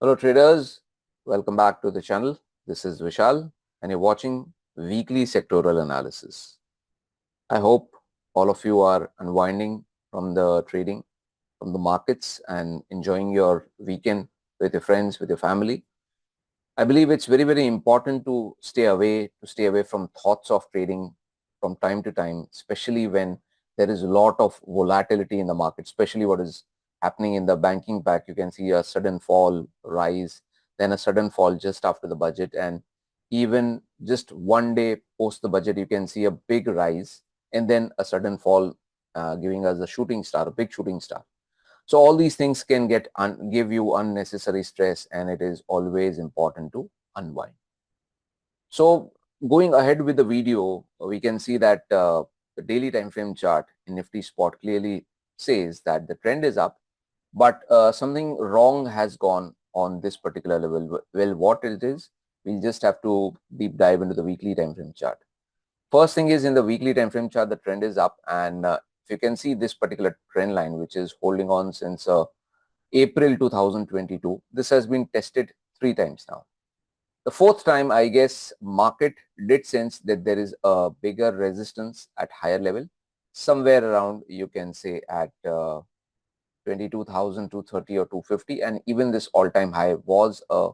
Hello traders, welcome back to the channel. This is Vishal and you're watching weekly sectoral analysis. I hope all of you are unwinding from the trading, from the markets and enjoying your weekend with your friends, with your family. I believe it's very important to stay away from thoughts of trading from time to time, especially when there is a lot of volatility in the market, especially what is happening in the banking pack. You can see a sudden fall, rise, then a sudden fall just after the budget, and even just one day post the budget, you can see a big rise and then a sudden fall, giving us a shooting star, a big shooting star. So all these things can give you unnecessary stress, and it is always important to unwind. So going ahead with the video, we can see that the daily time frame chart in Nifty spot clearly says that the trend is up, but something wrong has gone on this particular level. Well, what it is, we'll just have to deep dive into the weekly time frame chart. First thing is, in the weekly time frame chart, the trend is up, and if you can see this particular trend line, which is holding on since April 2022, this has been tested 3 times now. The fourth time, I guess, market did sense that there is a bigger resistance at higher level, somewhere around, you can say, at 22,230 or 250, and even this all-time high was a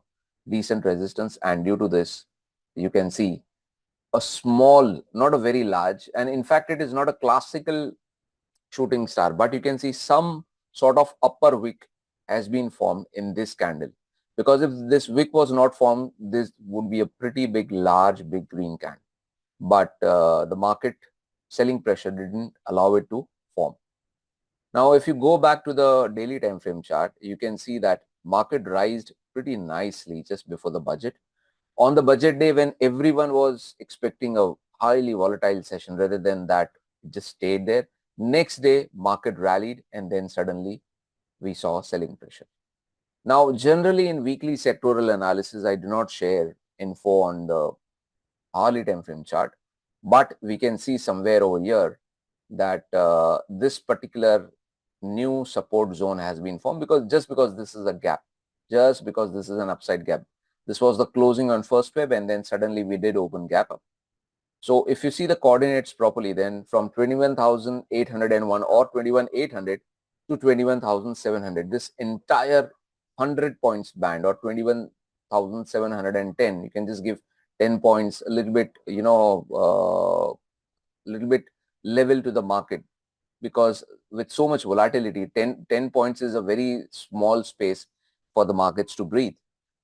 decent resistance, and due to this, you can see a small, not a very large, and in fact it is not a classical shooting star, but you can see some sort of upper wick has been formed in this candle, because if this wick was not formed, this would be a pretty big, large, big green candle, but the market selling pressure didn't allow it to form. Now if you go back to the daily time frame chart, you can see that market rised pretty nicely just before the budget. On the budget day, when everyone was expecting a highly volatile session, rather than that, it just stayed there. Next day, market rallied, and then suddenly we saw selling pressure. Now, generally in weekly sectoral analysis, I do not share info on the hourly time frame chart, but we can see somewhere over here that this particular new support zone has been formed, because this is a gap, just because this is an upside gap. This was the closing on first web, and then suddenly we did open gap up. So if you see the coordinates properly, then from 21,801 or 21,800 to 21,700, this entire 100 points band, or 21,710, you can just give 10 points, a little bit, little bit level to the market, because with so much volatility, 10 points is a very small space for the markets to breathe.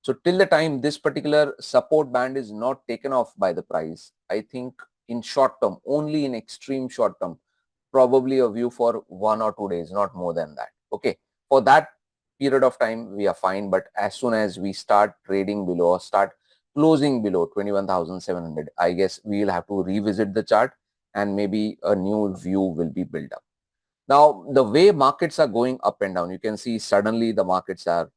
So till the time this particular support band is not taken off by the price, I think in short term, only in extreme short term, probably a view for 1 or 2 days, not more than that. Okay, for that period of time we are fine, but as soon as we start trading below or start closing below 21,700, I guess we will have to revisit the chart, and maybe a new view will be built up. Now, the way markets are going up and down, you can see suddenly the markets are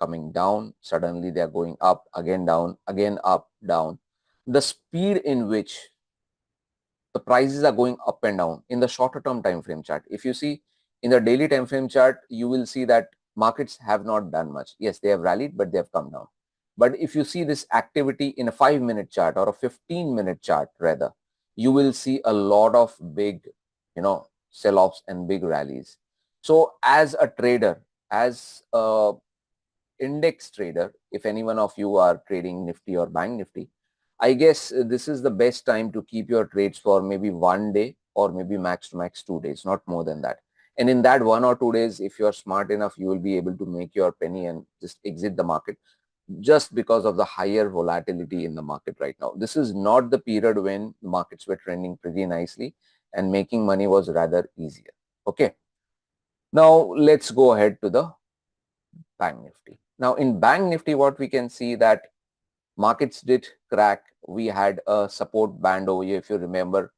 coming down, suddenly they are going up, again down, again up, down. The speed in which the prices are going up and down in the shorter term time frame chart, if you see in the daily time frame chart, you will see that markets have not done much. Yes, they have rallied, but they have come down. But if you see this activity in a 5-minute chart, or a 15-minute chart rather, you will see a lot of big, sell-offs and big rallies. So as a trader, as a index trader, if any one of you are trading Nifty or Banknifty, I guess this is the best time to keep your trades for maybe 1 day, or maybe max to max 2 days, not more than that. And in that 1 or 2 days, if you are smart enough, you will be able to make your penny and just exit the market, just because of the higher volatility in the market right now. This is not the period when markets were trending pretty nicely and making money was rather easier. Okay. Now let's go ahead to the Bank Nifty. Now in Bank Nifty, what we can see that markets did crack. We had a support band over here, if you remember,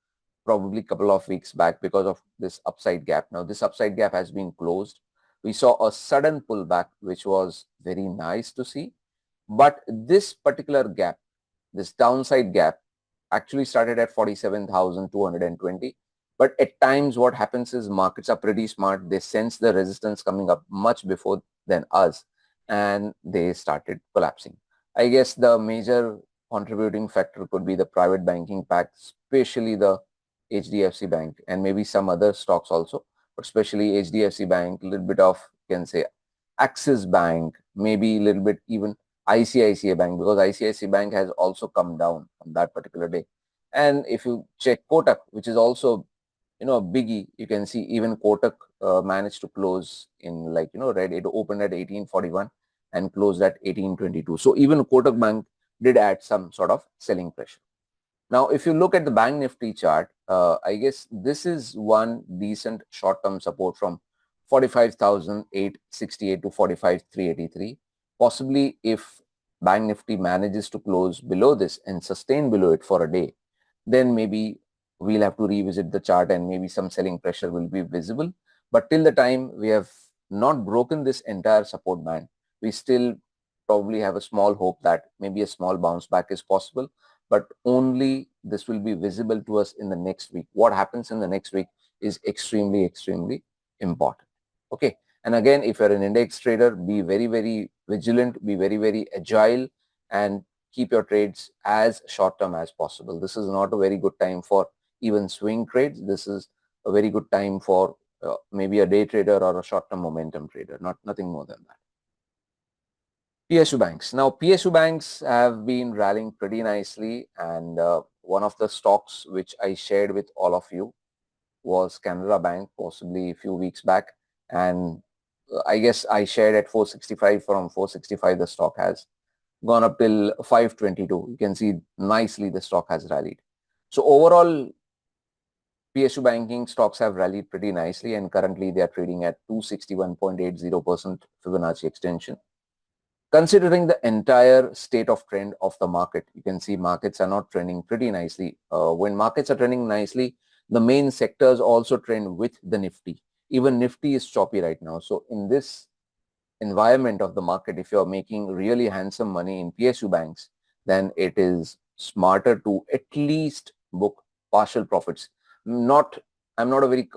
probably a couple of weeks back, because of this upside gap. Now this upside gap has been closed. We saw a sudden pullback, which was very nice to see. But this particular gap, this downside gap, actually started at 47,220. But at times what happens is markets are pretty smart. They sense the resistance coming up much before than us. and they started collapsing. I guess the major contributing factor could be the private banking pack, especially the HDFC Bank and maybe some other stocks also, but especially HDFC Bank, a little bit of, you can say, Axis Bank, maybe a little bit even ICICI Bank, because ICICI Bank has also come down on that particular day. And if you check Kotak, which is also, a biggie, you can see even Kotak managed to close in, like, red. It opened at 1841 and closed at 1822. So even Kotak Bank did add some sort of selling pressure. Now, if you look at the Bank Nifty chart, I guess this is one decent short-term support from 45,868 to 45,383. Possibly if Bank Nifty manages to close below this and sustain below it for a day, then maybe we'll have to revisit the chart and maybe some selling pressure will be visible. But till the time we have not broken this entire support band, we still probably have a small hope that maybe a small bounce back is possible, but only this will be visible to us in the next week. What happens in the next week is extremely, extremely important. Okay. And again, if you're an index trader, be very, very vigilant, be very, very agile, and keep your trades as short term as possible. This is not a very good time for even swing trades. This is a very good time for maybe a day trader or a short term momentum trader, nothing more than that. PSU Banks. Now, PSU Banks have been rallying pretty nicely, and one of the stocks which I shared with all of you was Canara Bank, possibly a few weeks back, and I guess I shared at 465. From 465, the stock has gone up till 522. You can see nicely the stock has rallied. So overall, PSU banking stocks have rallied pretty nicely, and currently they are trading at 261.80% Fibonacci extension. Considering the entire state of trend of the market, you can see markets are not trending pretty nicely. When markets are trending nicely, the main sectors also trend with the Nifty. Even Nifty is choppy right now. So in this environment of the market, if you're making really handsome money in PSU banks, then it is smarter to at least book partial profits. I'm not a very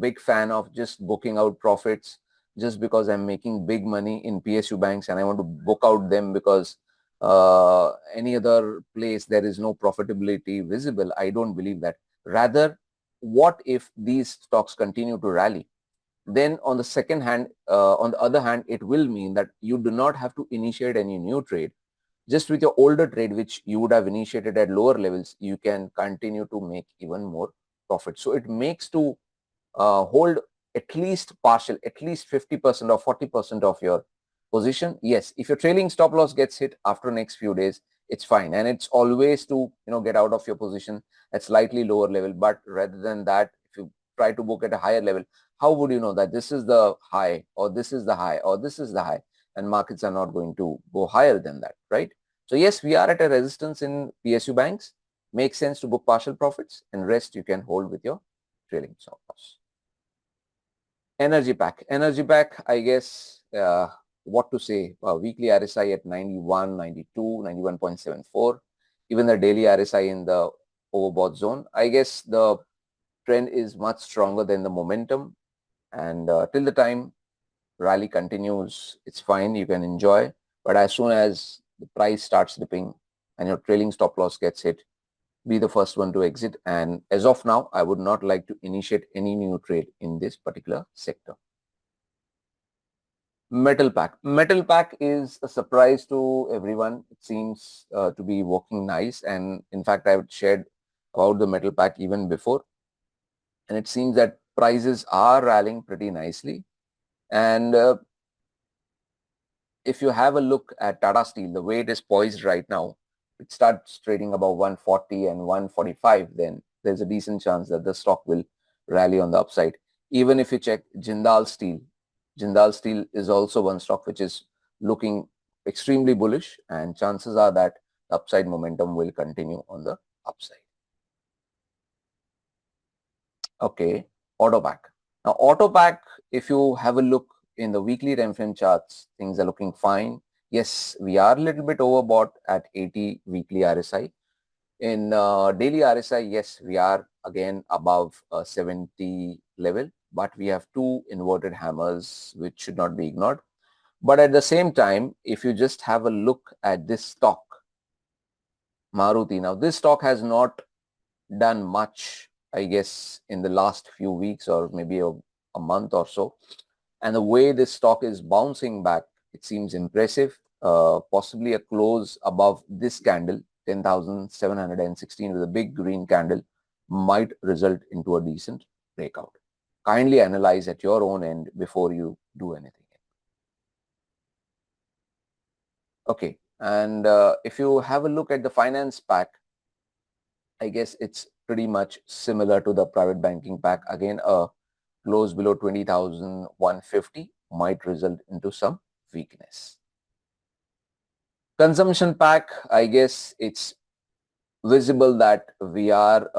big fan of just booking out profits just because I'm making big money in PSU banks and I want to book out them because any other place there is no profitability visible. I don't believe that. Rather, what if these stocks continue to rally? Then on the other hand, it will mean that you do not have to initiate any new trade. Just with your older trade, which you would have initiated at lower levels, you can continue to make even more profit. So it makes to hold at least 50% or 40% of your position. Yes, if your trailing stop loss gets hit after next few days, it's fine. And it's always to, get out of your position at slightly lower level. But rather than that, if you try to book at a higher level, how would you know that this is the high or this is the high or this is the high? And markets are not going to go higher than that, right? So yes, we are at a resistance in PSU banks. Makes sense to book partial profits, and rest you can hold with your trailing stop loss. Energy pack, I guess, what to say, weekly RSI at 91, 92, 91.74, even the daily RSI in the overbought zone. I guess the trend is much stronger than the momentum, and till the time rally continues, it's fine, you can enjoy. But as soon as the price starts dipping and your trailing stop loss gets hit, be the first one to exit. And as of now, I would not like to initiate any new trade in this particular sector. Metal pack is a surprise to everyone. It seems to be working nice, and in fact I've shared about the metal pack even before, and it seems that prices are rallying pretty nicely. And if you have a look at Tata Steel, the way it is poised right now, it starts trading above 140 and 145, then there's a decent chance that the stock will rally on the upside. Even if you check Jindal Steel is also one stock which is looking extremely bullish, and chances are that the upside momentum will continue on the upside. Okay, Autopack. Now, Autopack, if you have a look in the weekly time frame charts, things are looking fine. Yes, we are a little bit overbought at 80 weekly RSI. In daily RSI, yes, we are again above 70 level, but we have two inverted hammers which should not be ignored. But at the same time, if you just have a look at this stock, Maruti, now this stock has not done much, I guess, in the last few weeks or maybe a month or so. And the way this stock is bouncing back, it seems impressive. Possibly a close above this candle, 10,716 with a big green candle, might result into a decent breakout. Kindly analyze at your own end before you do anything. Okay, and if you have a look at the finance pack, I guess it's pretty much similar to the private banking pack. Again, a close below 20,150 might result into some weakness. Consumption pack, I guess it's visible that we are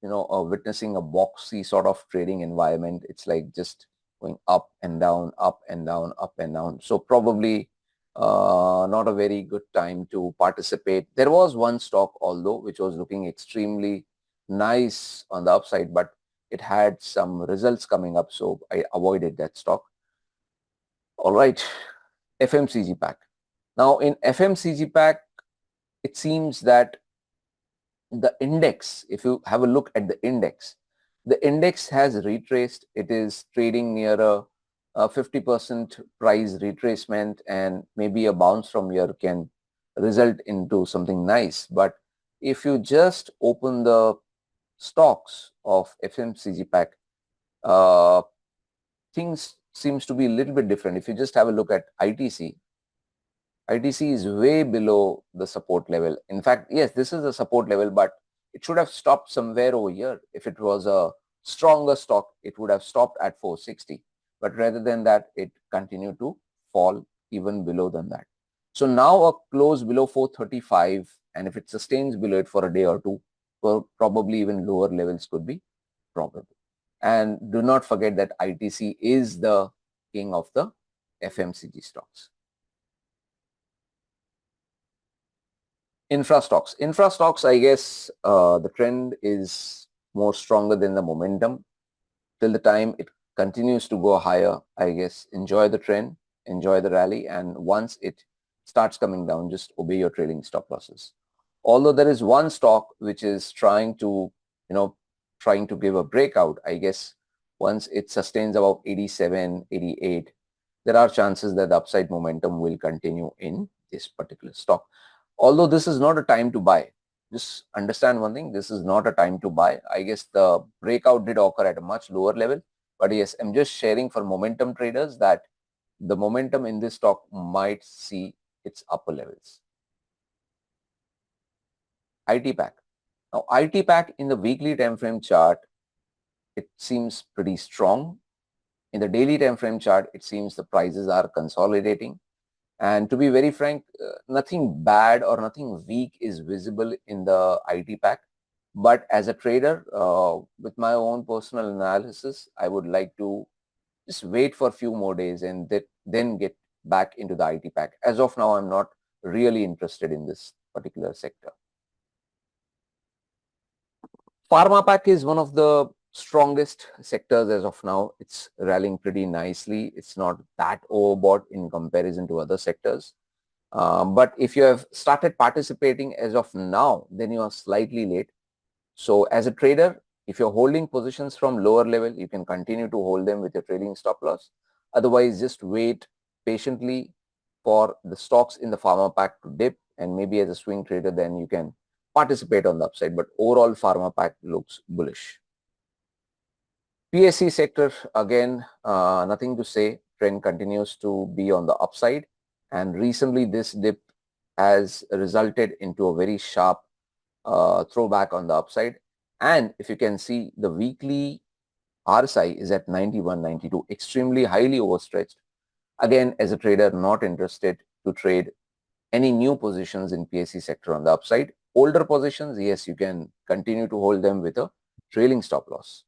witnessing a boxy sort of trading environment. It's like just going up and down, up and down, up and down. So probably not a very good time to participate. There was one stock, although, which was looking extremely nice on the upside, but it had some results coming up, so I avoided that stock. All right, FMCG pack. Now in FMCG pack, it seems that the index, if you have a look at the index has retraced. It is trading near a 50% price retracement, and maybe a bounce from here can result into something nice. But if you just open the stocks of FMCG pack, things seems to be a little bit different. If you just have a look at ITC is way below the support level. In fact, yes, this is a support level, but it should have stopped somewhere over here. If it was a stronger stock, it would have stopped at 460. But rather than that, it continued to fall even below than that. So now a close below 435, and if it sustains below it for a day or two, probably even lower levels could be probable. And do not forget that ITC is the king of the FMCG stocks. Infra stocks, I guess the trend is more stronger than the momentum. Till the time it continues to go higher, I guess enjoy the trend, enjoy the rally, and once it starts coming down, just obey your trailing stop losses. Although there is one stock which is trying to give a breakout, I guess once it sustains about 87, 88, there are chances that the upside momentum will continue in this particular stock. Although this is not a time to buy. Just understand one thing, this is not a time to buy. I guess the breakout did occur at a much lower level. But yes, I'm just sharing for momentum traders that the momentum in this stock might see its upper levels. IT pack. Now, IT pack in the weekly time frame chart, it seems pretty strong. In the daily time frame chart, it seems the prices are consolidating. And to be very frank, nothing bad or nothing weak is visible in the IT pack. But as a trader, with my own personal analysis, I would like to just wait for a few more days and then get back into the IT pack. As of now, I'm not really interested in this particular sector. Pharma pack is one of the strongest sectors as of now. It's rallying pretty nicely. It's not that overbought in comparison to other sectors. But if you have started participating as of now, then you are slightly late. So as a trader, if you're holding positions from lower level, you can continue to hold them with your trailing stop loss. Otherwise, just wait patiently for the stocks in the pharma pack to dip, and maybe as a swing trader, then you can participate on the upside. But overall, pharma pack looks bullish. PSC sector, again, nothing to say. Trend continues to be on the upside, and recently this dip has resulted into a very sharp throwback on the upside. And if you can see, the weekly RSI is at 91, 92, extremely highly overstretched. Again, as a trader, not interested to trade any new positions in PSC sector on the upside. Older positions, yes, you can continue to hold them with a trailing stop loss.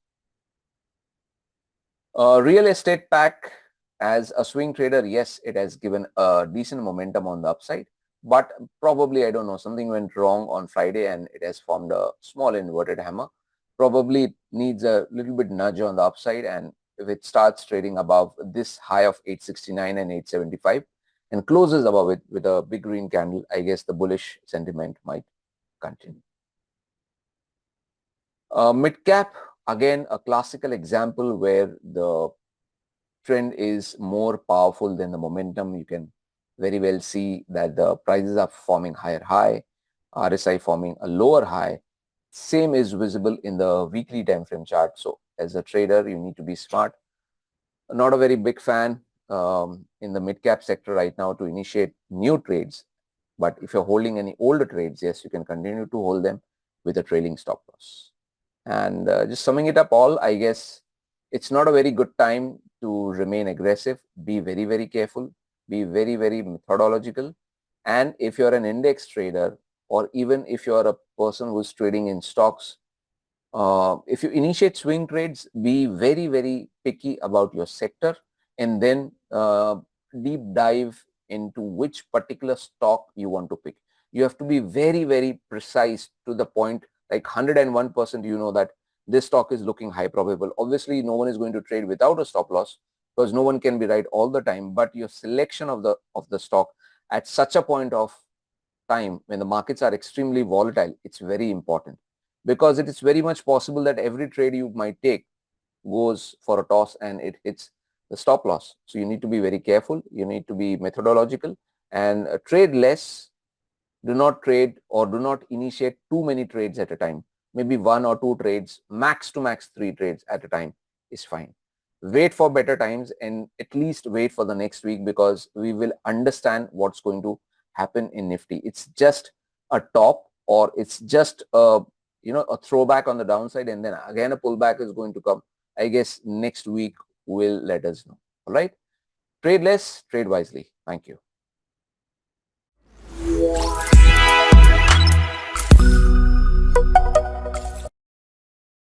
Real estate pack, as a swing trader, yes, it has given a decent momentum on the upside, but probably, I don't know, something went wrong on Friday and it has formed a small inverted hammer. Probably needs a little bit nudge on the upside, and if it starts trading above this high of 869 and 875 and closes above it with a big green candle, I guess the bullish sentiment might continue. Midcap, again, a classical example where the trend is more powerful than the momentum. You can very well see that the prices are forming higher high, RSI forming a lower high. Same is visible in the weekly time frame chart. So as a trader, you need to be smart. Not a very big fan in the mid-cap sector right now to initiate new trades. But if you're holding any older trades, yes, you can continue to hold them with a trailing stop loss. And just summing it up all, I guess it's not a very good time to remain aggressive. Be very, very careful. Be very, very methodological. And if you're an index trader, or even if you're a person who's trading in stocks, if you initiate swing trades, be very, very picky about your sector, and then deep dive into which particular stock you want to pick. You have to be very, very precise to the point, like 101% you know that this stock is looking high probable. Obviously, no one is going to trade without a stop loss because no one can be right all the time, but your selection of the stock at such a point of time when the markets are extremely volatile, it's very important, because it is very much possible that every trade you might take goes for a toss and it hits the stop loss. So you need to be very careful. You need to be methodological and trade less. Do not trade or do not initiate too many trades at a time. Maybe 1 or 2 trades, max to max 3 trades at a time is fine. Wait for better times and at least wait for the next week, because we will understand what's going to happen in Nifty. It's just a top, or it's just a throwback on the downside, and then again a pullback is going to come. I guess next week will let us know. All right. Trade less, trade wisely. Thank you.